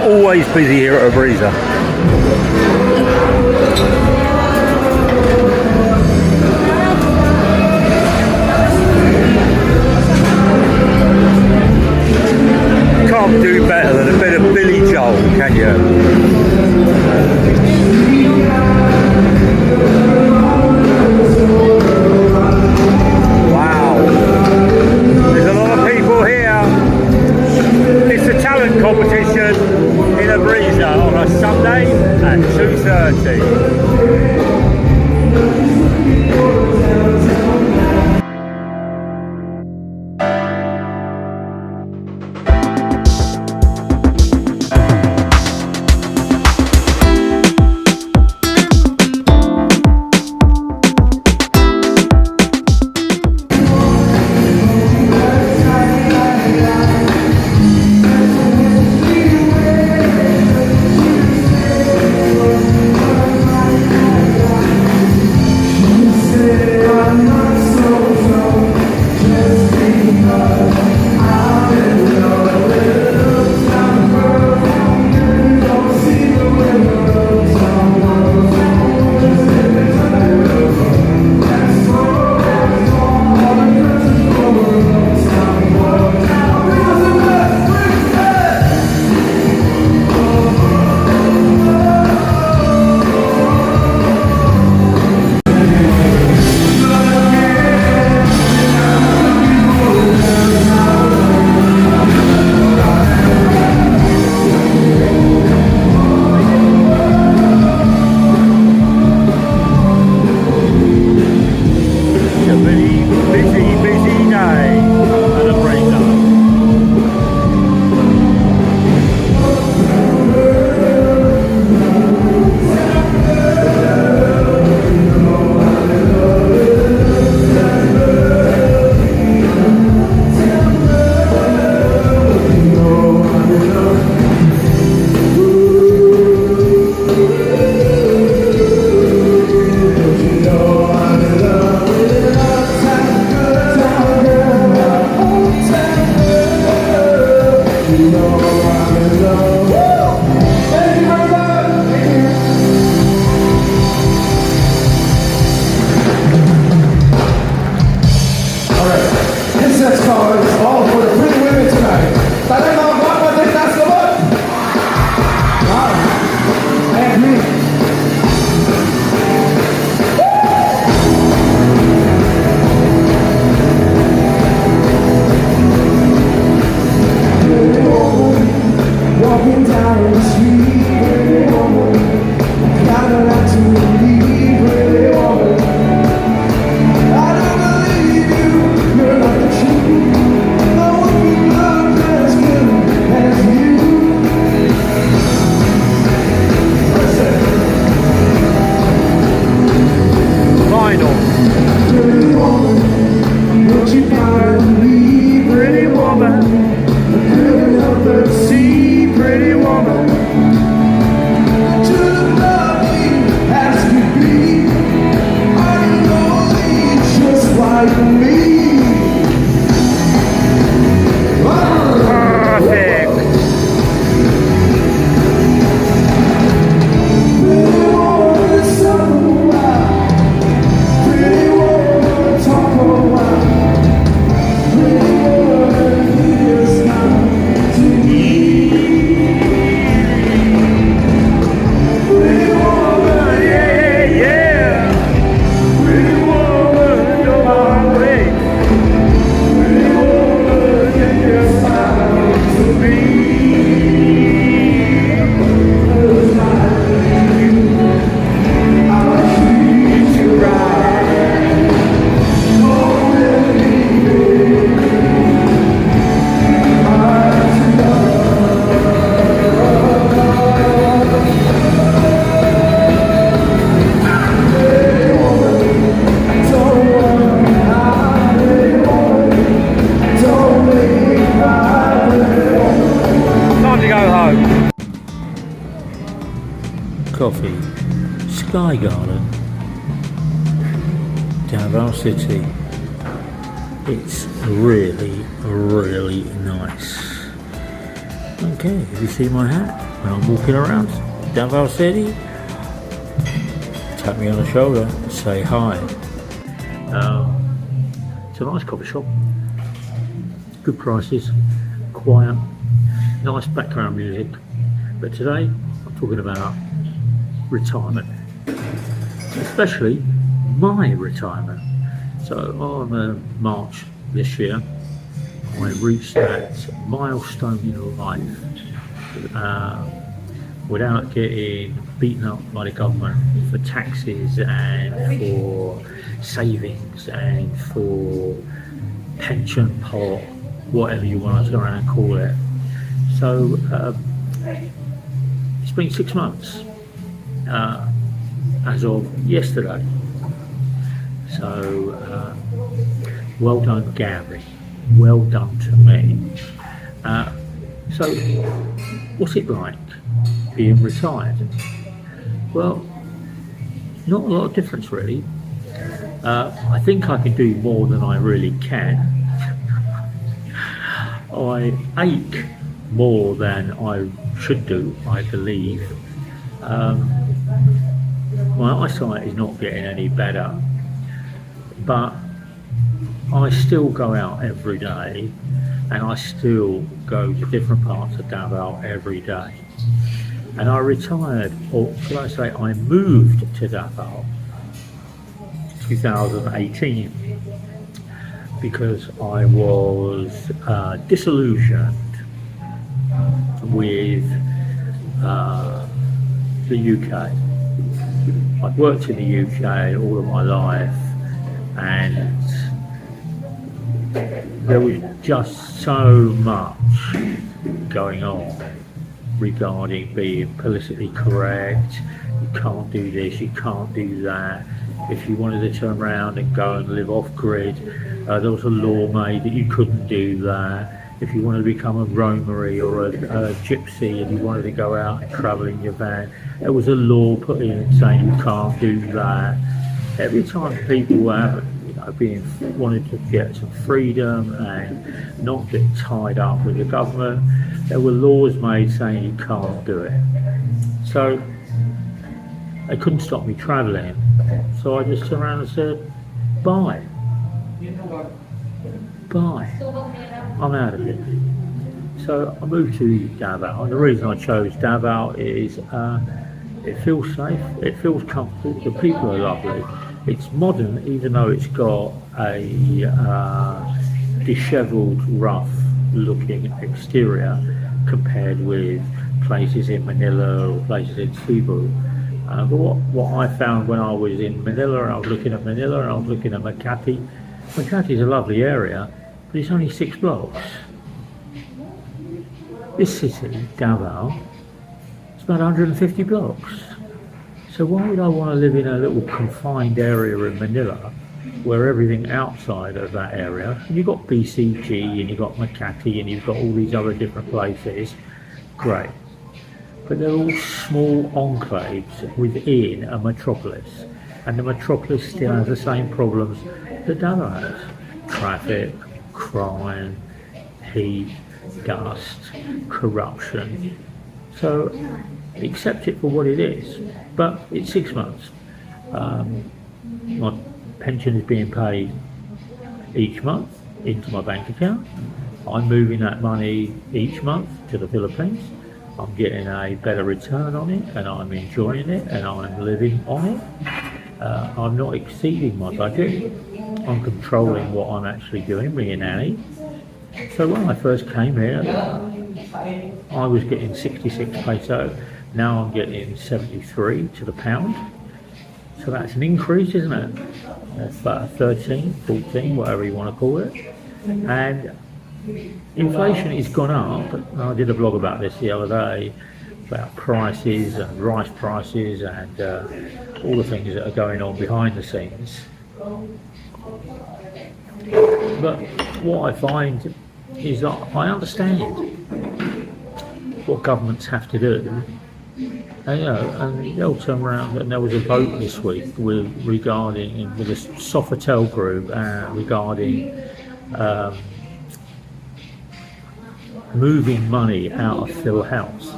always busy here at Abreeza. Can't do better than a bit of Billy Joel, can you? Competition in Abreeza on a Sunday at 2:30. Coffee, Sky Garden, Davao City. It's really, really nice. Okay, have you seen my hat? when I'm walking around Davao City, tap me on the shoulder, say hi. It's a nice coffee shop, good prices, quiet, nice background music. But today I'm talking about retirement, especially my retirement. So on March this year, I reached that milestone in life without getting beaten up by the government for taxes and for savings and for pension pot, whatever you want to turn around and call it. So it's been 6 months as of yesterday. So well done, Gary. Well done to me. So what's it like being retired? Well, not a lot of difference really. I think I can do more than I really can. I ache more than I should do, I believe. My eyesight is not getting any better, but I still go out every day, and I still go to different parts of Davao every day. And I retired, or should I say I moved to Davao in 2018 because I was disillusioned with the UK. I've worked in the UK all of my life, and there was just so much going on regarding being politically correct. You can't do this, you can't do that. If you wanted to turn around and go and live off grid, there was a law made that you couldn't do that. If you wanted to become a roamery or a gypsy and you wanted to go out and travel in your van, there was a law put in saying you can't do that. Every time people were wanted to get some freedom and not get tied up with the government, there were laws made saying you can't do it. So they couldn't stop me travelling. So I just turned around and said, bye. Bye. I'm out of it. So I moved to Davao, and the reason I chose Davao is it feels safe, it feels comfortable, the people are lovely. It's modern, even though it's got a dishevelled, rough-looking exterior compared with places in Manila or places in Cebu. But what I found when I was in Manila, I was looking at Manila and I was looking at Makati. Makati is a lovely area, but it's only 6 blocks. This city, Davao, it's about 150 blocks. So why would I want to live in a little confined area in Manila where everything outside of that area, and you've got BCG and you've got Makati and you've got all these other different places, great. But they're all small enclaves within a metropolis, and the metropolis still has the same problems that Davao has. Traffic, crime, heat, dust, corruption. So accept it for what it is, but it's 6 months. My pension is being paid each month into my bank account. I'm moving that money each month to the Philippines. I'm getting a better return on it, and I'm enjoying it, and I'm living on it. I'm not exceeding my budget. I'm controlling what I'm actually doing, me and Annie. So when I first came here, I was getting 66 peso. Now I'm getting 73 to the pound. So that's an increase, isn't it? That's about 13, 14, whatever you want to call it. And inflation has gone up. I did a blog about this the other day, about prices and rice prices and all the things that are going on behind the scenes. But what I find is that I understand what governments have to do. And, and they'll turn around, and there was a vote this week with the Sofitel group regarding moving money out of Phil House.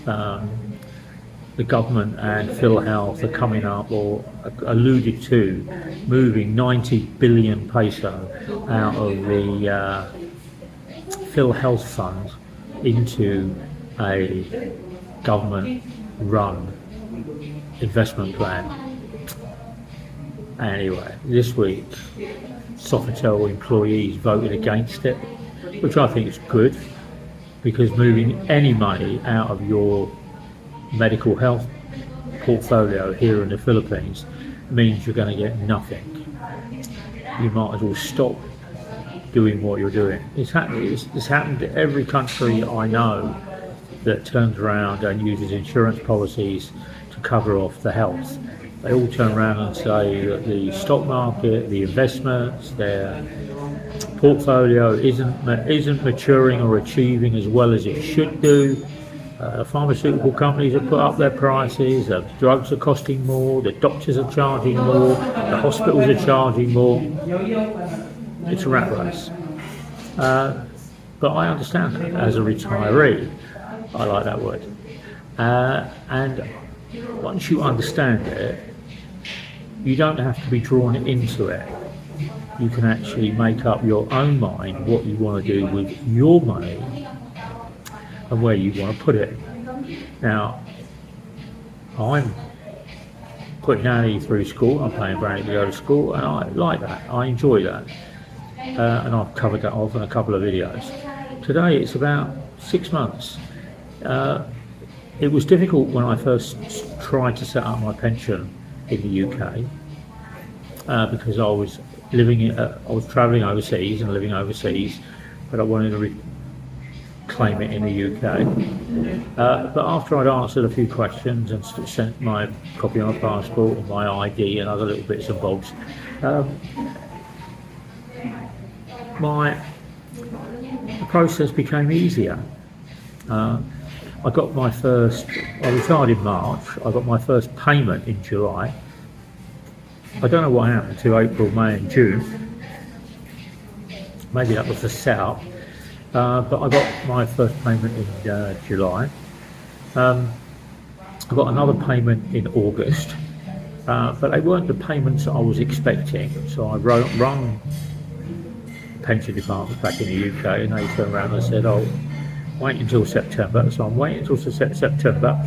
the government and Phil Health are coming up or alluded to moving 90 billion peso out of the Phil Health Fund into a government-run investment plan. Anyway, this week, Sofitel employees voted against it, which I think is good, because moving any money out of your medical health portfolio here in the Philippines means you're going to get nothing. You might as well stop doing what you're doing. It's happened to every country I know that turns around and uses insurance policies to cover off the health. They all turn around and say that the stock market, the investments, their portfolio isn't maturing or achieving as well as it should do. Pharmaceutical companies have put up their prices, the drugs are costing more, the doctors are charging more, the hospitals are charging more. It's a rat race. But I understand that as a retiree. I like that word. And once you understand it, you don't have to be drawn into it. You can actually make up your own mind what you want to do with your money and where you want to put it. Now, I'm putting Annie through school, I'm paying for Annie to go to school, and I like that, I enjoy that. And I've covered that off in a couple of videos. Today it's about 6 months. It was difficult when I first tried to set up my pension in the UK, because I was travelling overseas and living overseas, but I wanted to claim it in the UK. But after I'd answered a few questions and sent my copy of my passport and my ID and other little bits and bobs, the process became easier. I retired in March, I got my first payment in July. I don't know what happened to April, May and June. Maybe that was the setup. But I got my first payment in July. I got another payment in August, but they weren't the payments I was expecting. So I rung pension department back in the UK, and they turned around and said, "Oh, wait until September." So I'm waiting until September,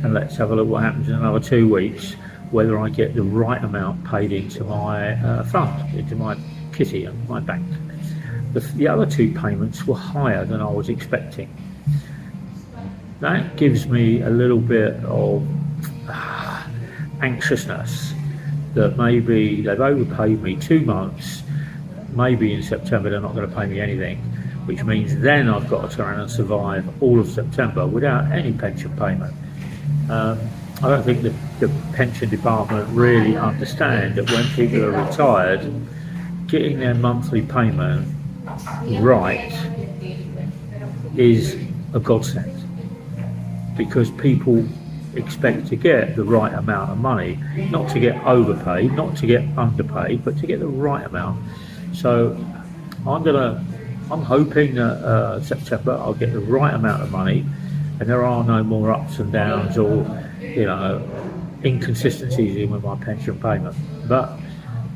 and let's have a look what happens in another 2 weeks, whether I get the right amount paid into my fund, into my kitty and my bank. The other two payments were higher than I was expecting. That gives me a little bit of anxiousness that maybe they've overpaid me 2 months, maybe in September they're not going to pay me anything, which means then I've got to turn around and survive all of September without any pension payment. I don't think the pension department really understand that when people are retired, getting their monthly payment right is a godsend, because people expect to get the right amount of money, not to get overpaid, not to get underpaid, but to get the right amount. So I'm hoping that September I'll get the right amount of money and there are no more ups and downs or inconsistencies with my pension payment. But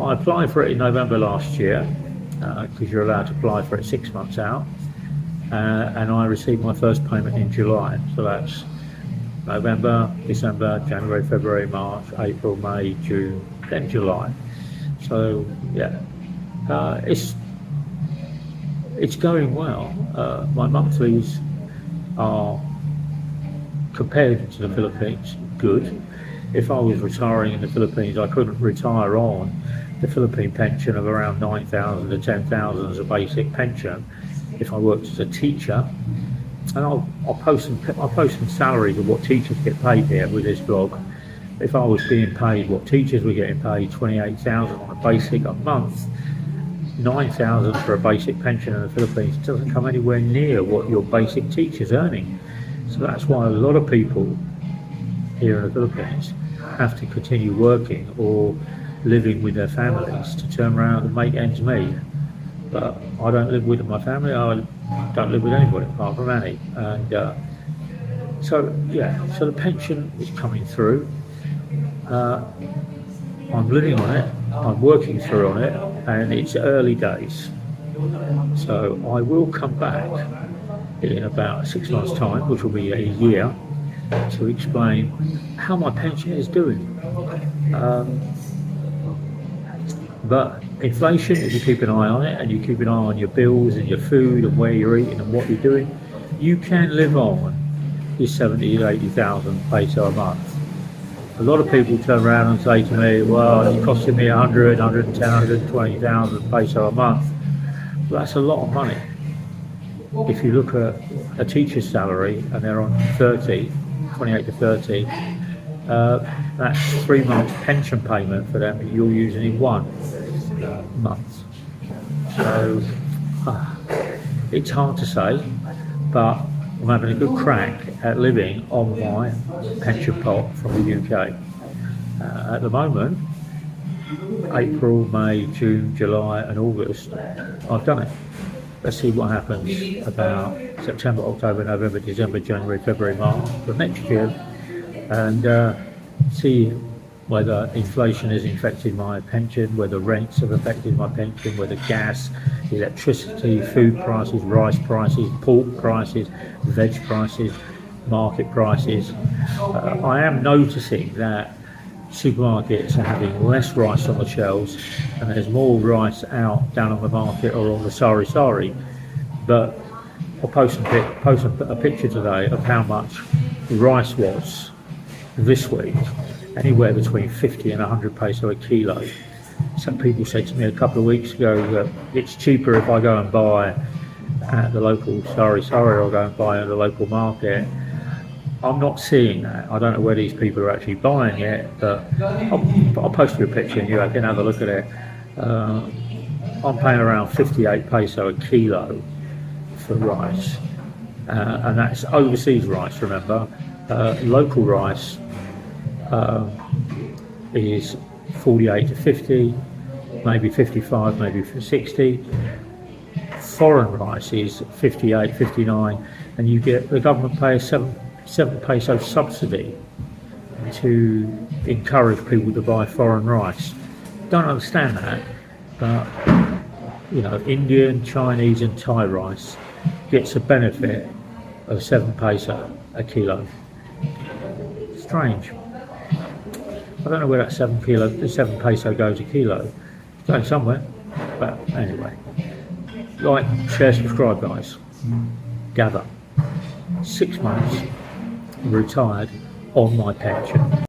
I applied for it in November last year, because you're allowed to apply for it 6 months out, and I received my first payment in July. So that's November, December, January, February, March, April, May, June, then July. So yeah, it's going well. My monthlies are, compared to the Philippines, good. If I was retiring in the Philippines, I couldn't retire on the Philippine pension of around 9,000 to 10,000 as a basic pension if I worked as a teacher. And I'll post some salaries of what teachers get paid here with this blog. If I was being paid what teachers were getting paid, 28,000 on a basic a month, 9,000 for a basic pension in the Philippines doesn't come anywhere near what your basic teacher's earning. So that's why a lot of people here in the Philippines have to continue working or living with their families to turn around and make ends meet. But I don't live with my family, I don't live with anybody apart from Annie, and So yeah, so the pension is coming through. I'm living on it, I'm working through on it, and it's early days. So I will come back in about 6 months' time, which will be a year, to explain how my pension is doing. But inflation, if you keep an eye on it and you keep an eye on your bills and your food and where you're eating and what you're doing, you can live on your 70 to 80,000 peso a month. A lot of people turn around and say to me, well, it's costing me 100, 110, 120,000 peso a month. Well, that's a lot of money. If you look at a teacher's salary and they're on 30, 28 to 30, that's 3 months pension payment for them that you're using in 1 month. So it's hard to say, but I'm having a good crack at living on my pension pot from the UK. At the moment, April, May, June, July and August, I've done it. Let's see what happens about September, October, November, December, January, February, March of next year, and see whether inflation has affected my pension, whether rents have affected my pension, whether gas, electricity, food prices, rice prices, pork prices, veg prices, market prices. I am noticing that supermarkets are having less rice on the shelves and there's more rice out down on the market or on the sari, but I'll post a picture today of how much rice was this week, anywhere between 50 and 100 peso a kilo. Some people said to me a couple of weeks ago that it's cheaper if I go and buy at the local sari or go and buy at the local market. I'm not seeing that. I don't know where these people are actually buying it, but I'll post you a picture and you can have a look at it. I'm paying around 58 peso a kilo for rice, and that's overseas rice, remember. Local rice is 48 to 50, maybe 55, maybe 60. Foreign rice is 58, 59, and you get the government pays 7 peso subsidy to encourage people to buy foreign rice. Don't understand that, but you know, Indian, Chinese and Thai rice gets a benefit of 7 peso a kilo. Strange. I don't know where that 7 peso goes a kilo. It's going somewhere, but anyway. Like, share, subscribe, guys. Gather. 6 months retired on my pension.